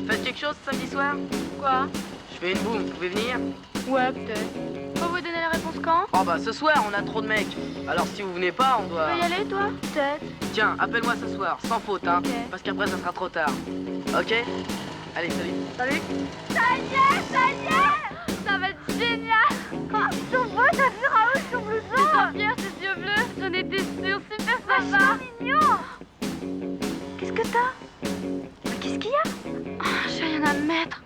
Faites quelque chose samedi soir? Quoi? Je fais une boum, vous pouvez venir? Ouais, peut-être. Faut vous donner la réponse quand? Oh bah ce soir, on a trop de mecs. Alors si vous venez pas, on Tu doit... veux y aller, toi? Peut-être. Tiens, appelle-moi ce soir, sans faute, hein. Ok. Parce qu'après, ça sera trop tard. Ok? Allez, salut. Salut. Ça y est, ça y est! Ça va être génial! Oh, ils sont beaux, t'as vu Raoul, son blouson? T'es fière, tes yeux bleus? J'en étais sûre, super sympa. Mignon! Qu'est-ce que t'as? Mais qu'est-ce qu'il y a? Oh, j'ai rien à me mettre.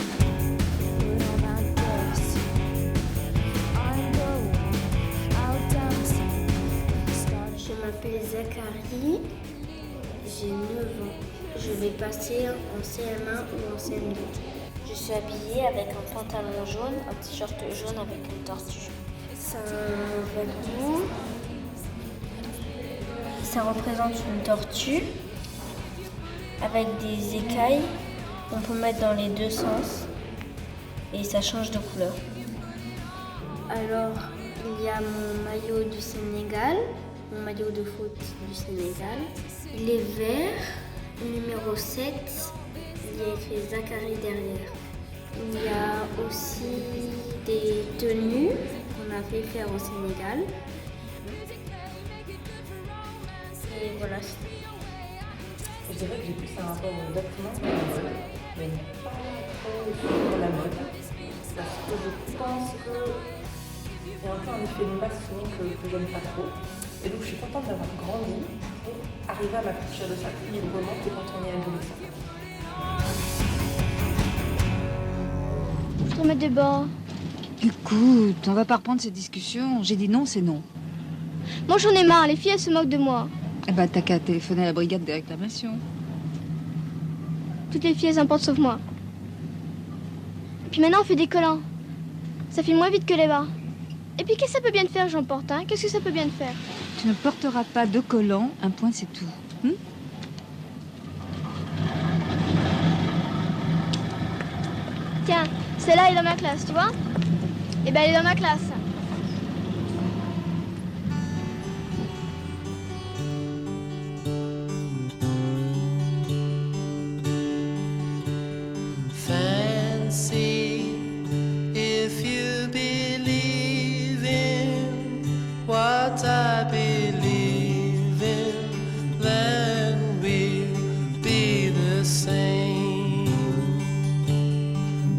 Je m'appelle Zachary, j'ai 9 ans. Je vais passer en CM1 ou en CM2. Je suis habillée avec un pantalon jaune, un t-shirt jaune avec une tortue. C'est un vêtement. Ça représente une tortue avec des écailles qu'on peut mettre dans les deux sens et ça change de couleur. Alors, il y a mon maillot du Sénégal, mon maillot de foot du Sénégal. Il est vert, numéro 7, il y a écrit Zachary derrière. Il y a aussi des tenues qu'on a fait faire au Sénégal. Et voilà. Je dirais que j'ai plus un rapport au vêtement que à la mode, mais pas trop sur la mode. Parce que je pense qu'il y a un peu un effet de masse souvent que j'aime pas trop. Et donc je suis contente d'avoir grandi pour arriver à m'affranchir de ça librement que quand on est adolescent. Je te remets des bas. Écoute, on va pas reprendre cette discussion. J'ai dit non, c'est non. Moi j'en ai marre, les filles elles se moquent de moi. Eh ben, t'as qu'à téléphoner à la brigade des réclamations. Toutes les filles elles en portent sauf moi. Et puis maintenant on fait des collants. Ça file moins vite que les bas. Et puis qu'est-ce que ça peut bien te faire, j'en porte, hein? Qu'est-ce que ça peut bien te faire? Tu ne porteras pas de collant, un point c'est tout. Tiens, celle-là est dans ma classe, tu vois? Eh ben elle est dans ma classe. Fancy if you believe in what I believe in, then we'll be the same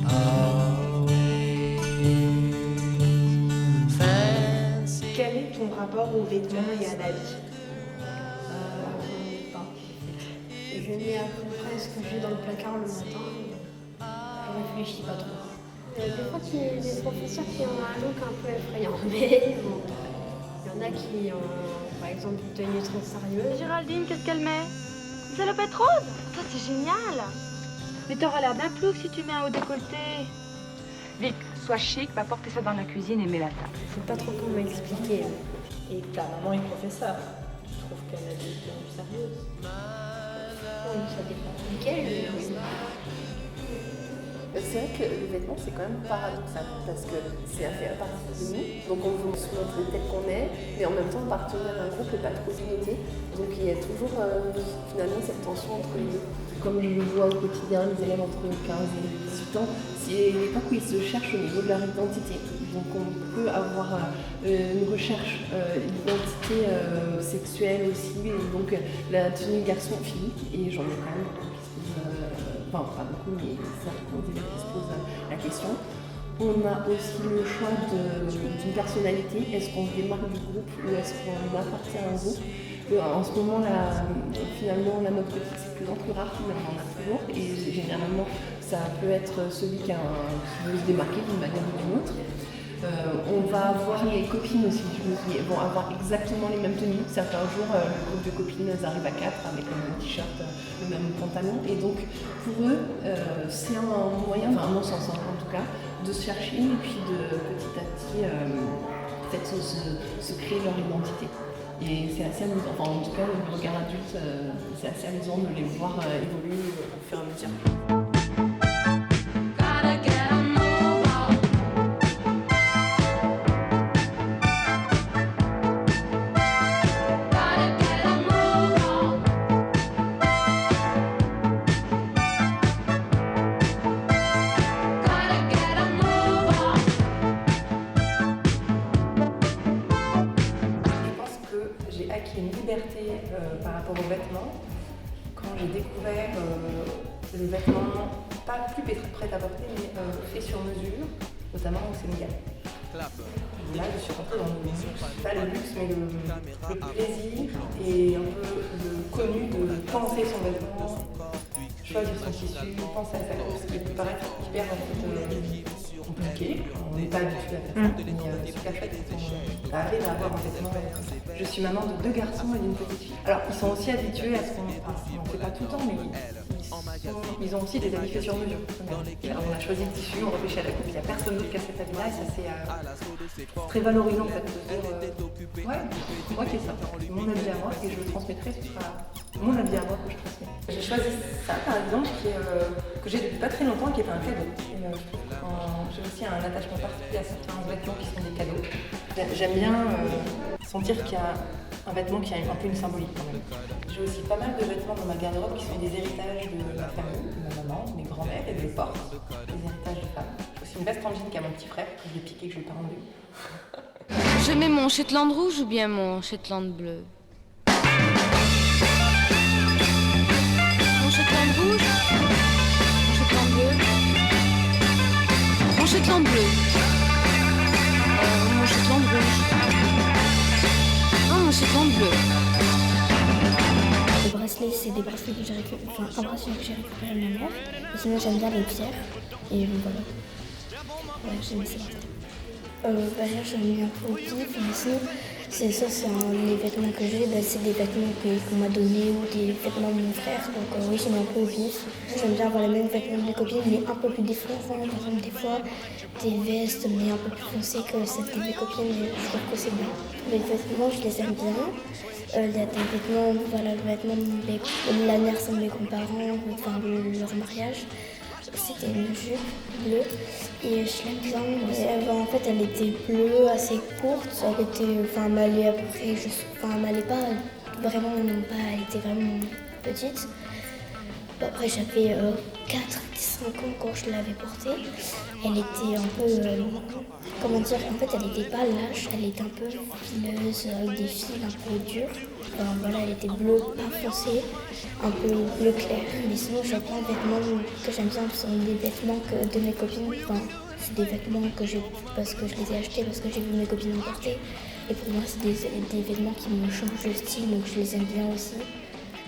always. Fancy. Quel est ton rapport aux vêtements et à la vie? Je mets à peu près ce que j'ai dans le placard le matin et je réfléchis pas trop. Des fois, il y a des professeurs qui ont un look un peu effrayant, mais bon, il y en a qui ont, par exemple, une tenue très sérieuse. Géraldine, qu'est-ce qu'elle met? Une salopette rose? Ça, c'est génial! Mais t'auras l'air d'un plouc si tu mets un haut décolleté. Vic, sois chic, va porter ça dans la cuisine et mets la table. Je sais pas trop comment expliquer. Et ta maman est professeure. Tu trouves qu'elle a des tenues sérieuses? Ça dépend duquel. C'est vrai que le vêtement, c'est quand même paradoxal, parce que c'est à faire partie de nous, donc on veut se montrer tel qu'on est, mais en même temps appartenir à un groupe et pas trop s'imiter. Donc il y a toujours finalement cette tension entre les deux. Comme je le vois au quotidien, les élèves entre 15 et 18 ans, c'est l'époque où ils se cherchent au niveau de leur identité. Donc on peut avoir une recherche d'identité sexuelle aussi, et donc la tenue garçon-fille, et j'en ai quand même beaucoup qui se posent, enfin pas beaucoup, mais certains élèves qui se posent la question. On a aussi le choix d'une personnalité, est-ce qu'on se démarque du groupe ou est-ce qu'on appartient à un groupe? En ce moment, finalement, la mode critique, c'est de plus en plus rare, mais on en a toujours, et généralement, ça peut être celui qui veut se démarquer d'une manière ou d'une autre. On va avoir les copines aussi, qui vont avoir exactement les mêmes tenues. Certains jours, le groupe de copines arrive à 4 avec le même t-shirt, le même pantalon. Et donc, pour eux, c'est un moyen, enfin à mon sens en tout cas, de se chercher et puis de petit à petit peut-être se créer leur identité. Et c'est assez amusant, enfin en tout cas, le regard adulte, c'est assez amusant de les voir évoluer au fur et à mesure. C'est des vêtements pas plus prêts à porter, mais faits sur mesure, notamment au Sénégal. Là, je suis rentrée dans pas le luxe, mais le plaisir et un peu le connu de penser son vêtement, choisir son tissu, penser à sa coupe, ce qui peut paraître hyper compliqué. On n'est pas habitué à faire ça, mais super chouette quand on arrive à avoir un vêtement comme ça. Je suis maman de 2 garçons et d'une petite fille. Alors, ils sont aussi habitués à ce qu'on ne fait pas tout le temps, mais ils ont aussi des habits faits sur mesure. Alors, on a choisi le tissu, on réfléchit à la coupe, il n'y a personne d'autre qui a cet habit-là, et ça c'est très valorisant en fait de se dire ouais, moi qui ai ça, mon habit à moi, et je le transmettrai, ce sera mon habit à moi que je transmets. J'ai choisi ça par exemple, que j'ai depuis pas très longtemps, qui est un cadeau. J'ai aussi un attachement particulier à certains vêtements qui sont des cadeaux. J'aime bien sentir qu'il y a un vêtement qui a un peu une symbolique quand même. J'ai aussi pas mal de vêtements dans ma garde-robe qui sont des héritages de ma famille, de ma maman, de mes grands-mères et des portes, des héritages de femmes. J'ai aussi une veste en jean qui a mon petit frère, que je lui ai piqué, que je lui ai pas rendu. Je mets mon Shetland rouge ou bien mon Shetland bleu? Mon Shetland rouge? Mon Shetland bleu? Mon Shetland bleu? Mon Shetland rouge? Non, mon Shetland bleu. Les bracelets, c'est des bracelets que j'ai récupérés, enfin un bracelet que j'ai récupéré de ma mère. Et sinon j'aime bien les pierres. Et voilà. Ouais, j'aime ces bracelets. Là j'en ai un peu au pif, mais sinon c'est les vêtements que j'ai, c'est des vêtements qu'on m'a donnés ou des vêtements de mon frère, donc oui j'en ai un peu au pif. J'aime bien avoir les mêmes vêtements de mes copines, mais un peu plus différents, par exemple des fois des vestes mais un peu plus foncées que celles de mes copines, mais je trouve que c'est bien. Les vêtements je les aime bien. Il y a des vêtements, voilà le vêtement de la mère de mes grands-parents, enfin leur mariage. C'était une jupe bleue et je l'aime bien. Mais, en fait, elle était bleue, assez courte. Elle m'allait à peu près, elle m'allait pas vraiment, elle était vraiment petite. Après, j'avais 4-5 ans quand je l'avais portée. Elle était un peu, comment dire, en fait, elle était pas lâche, elle était un peu fileuse, avec des fils un peu durs. Enfin, voilà, elle était bleue, pas foncée, un peu bleu clair. Mais sinon, j'ai plein de vêtements que j'aime bien, ce sont des vêtements de mes copines. Enfin, c'est des vêtements que j'ai parce que je les ai achetés, parce que j'ai vu mes copines en porter. Et pour moi, c'est des vêtements qui me changent le style, donc je les aime bien aussi.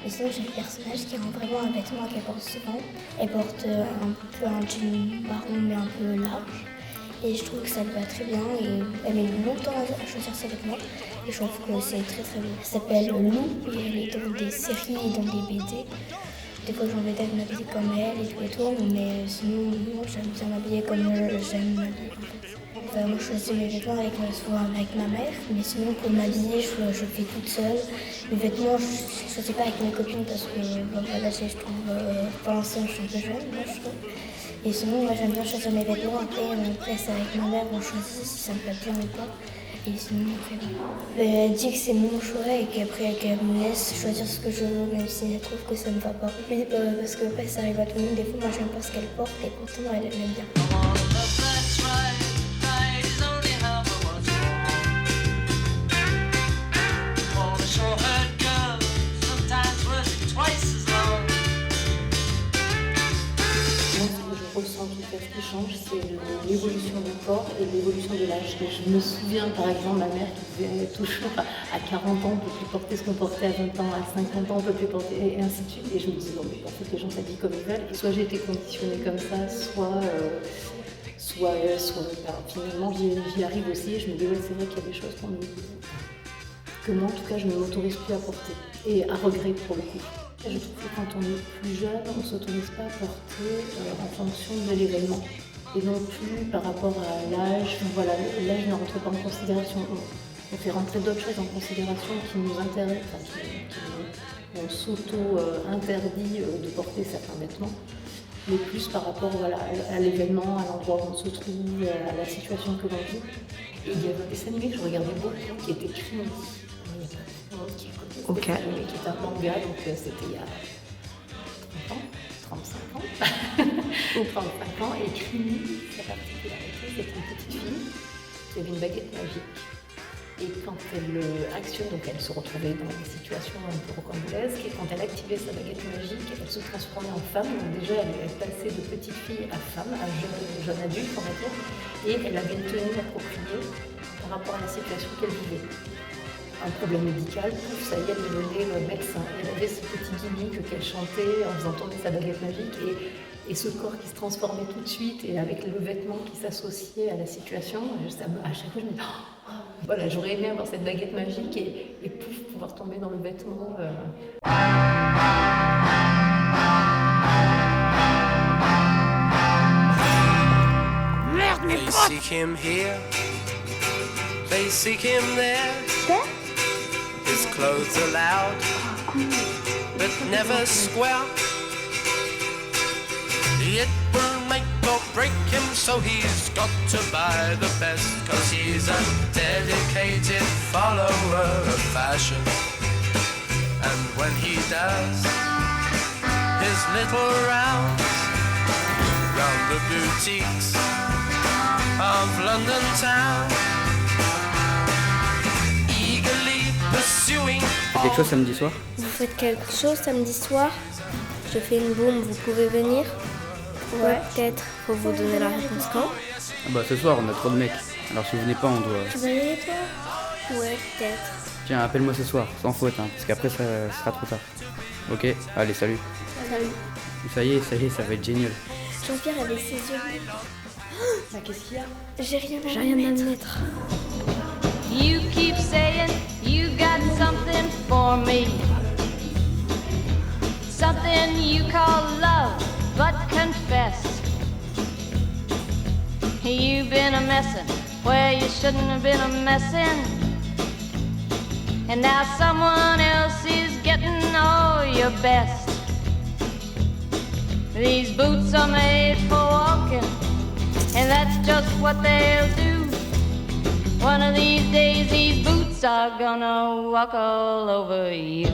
Et sinon, j'ai le personnage qui a vraiment un vêtement qu'elle porte souvent. Elle porte un peu un jean marron, mais un peu large. Et je trouve que ça lui va très bien. Et elle met longtemps à choisir ses vêtements. Et je trouve que c'est très très bien. Elle s'appelle Lou et elle est dans des séries et dans des BD. Des fois, j'ai envie d'être m'habiller comme elle et tout. Mais sinon, moi, j'aime bien m'habiller comme j'aime m'habiller en fait. Moi, je choisis mes vêtements souvent avec ma mère, mais sinon pour m'habiller, je fais toute seule. Mes vêtements, je ne choisis pas avec mes copines parce que voilà, je trouve, pour l'instant, je suis un peu jeune, moi, je trouve. Et sinon, moi, j'aime bien choisir mes vêtements. Après c'est avec ma mère, on choisit si ça me plaît bien ou pas. Et sinon, après, elle dit que c'est mon choix et qu'après, qu'elle me laisse choisir ce que je veux, même si elle trouve que ça ne va pas. Mais parce que après, ça arrive à tout le monde. Des fois, moi, j'aime pas ce qu'elle porte et pourtant, elle aime bien. Ce qui change, c'est l'évolution du corps et l'évolution de l'âge. Je me souviens par exemple ma mère qui disait toujours à 40 ans on ne peut plus porter ce qu'on portait à 20 ans, à 50 ans on ne peut plus porter, et ainsi de suite. Et je me disais non mais en fait les gens s'habillent comme ils veulent. Et soit j'ai été conditionnée comme ça, soit finalement j'y arrive aussi et je me dis ouais c'est vrai qu'il y a des choses que moi en tout cas je ne m'autorise plus à porter et à regret pour le coup. Je trouve que quand on est plus jeune, on ne s'autorise pas à porter en fonction de l'événement. Et non plus par rapport à l'âge. Voilà, l'âge ne rentre pas en considération. On fait rentrer d'autres choses en considération qui nous intéressent, on s'auto-interdit de porter certains vêtements. Mais plus par rapport à l'événement, à l'endroit où on se trouve, à la situation que l'on vit. Et il y avait un dessin animé que je regardais beaucoup qui était Crimi. Ok. Qui est un manga, donc c'était il y a 30 ans, 35 ans, ou 35 ans, et Crimi, sa particularité, c'était une petite fille qui avait une baguette magique. Et quand elle actionne, donc elle se retrouvait dans des situations un peu rocambolesques, et quand elle activait sa baguette magique, elle se transformait en femme. Donc déjà, elle passait de petite fille à femme, à jeune adulte, on va dire, et elle avait une tenue appropriée par rapport à la situation qu'elle vivait. Un problème médical, pouf, ça y est, elle devenait médecin. Elle avait ce petit gimmick qu'elle chantait en faisant tourner sa baguette magique, et ce corps qui se transformait tout de suite, et avec le vêtement qui s'associait à la situation, à chaque fois je me dis, oh, voilà, j'aurais aimé avoir cette baguette magique et pouf, pouvoir tomber dans le vêtement. Merde, mais they seek him here, they seek him there. His clothes are loud, but never square. It will make or break him, so he's got to buy the best, 'cause he's a dedicated follower of fashion. And when he does his little rounds round the boutiques of London town, eagerly pursuing. Quelque chose samedi soir? Vous faites quelque chose samedi soir? Je fais une boum, vous pouvez venir? Ouais. Peut-être, faut vous donner la réponse quand? Bah ce soir on a trop de mecs, alors si vous venez pas on doit... Tu vas y aller toi? Ouais, peut-être. Tiens, appelle-moi ce soir, sans faute, hein, parce qu'après ça sera trop tard. Ok, allez, salut. Salut. Ça y est, ça va être génial. Jean-Pierre avait ses yeux. Bah, qu'est-ce qu'il y a? J'ai rien à admettre. You keep saying you got something for me. Something you call love, but confess. You've been a messin' where you shouldn't have been a messin'. And now someone else is getting all your best. These boots are made for walking, and that's just what they'll do. One of these days these boots are gonna walk all over you.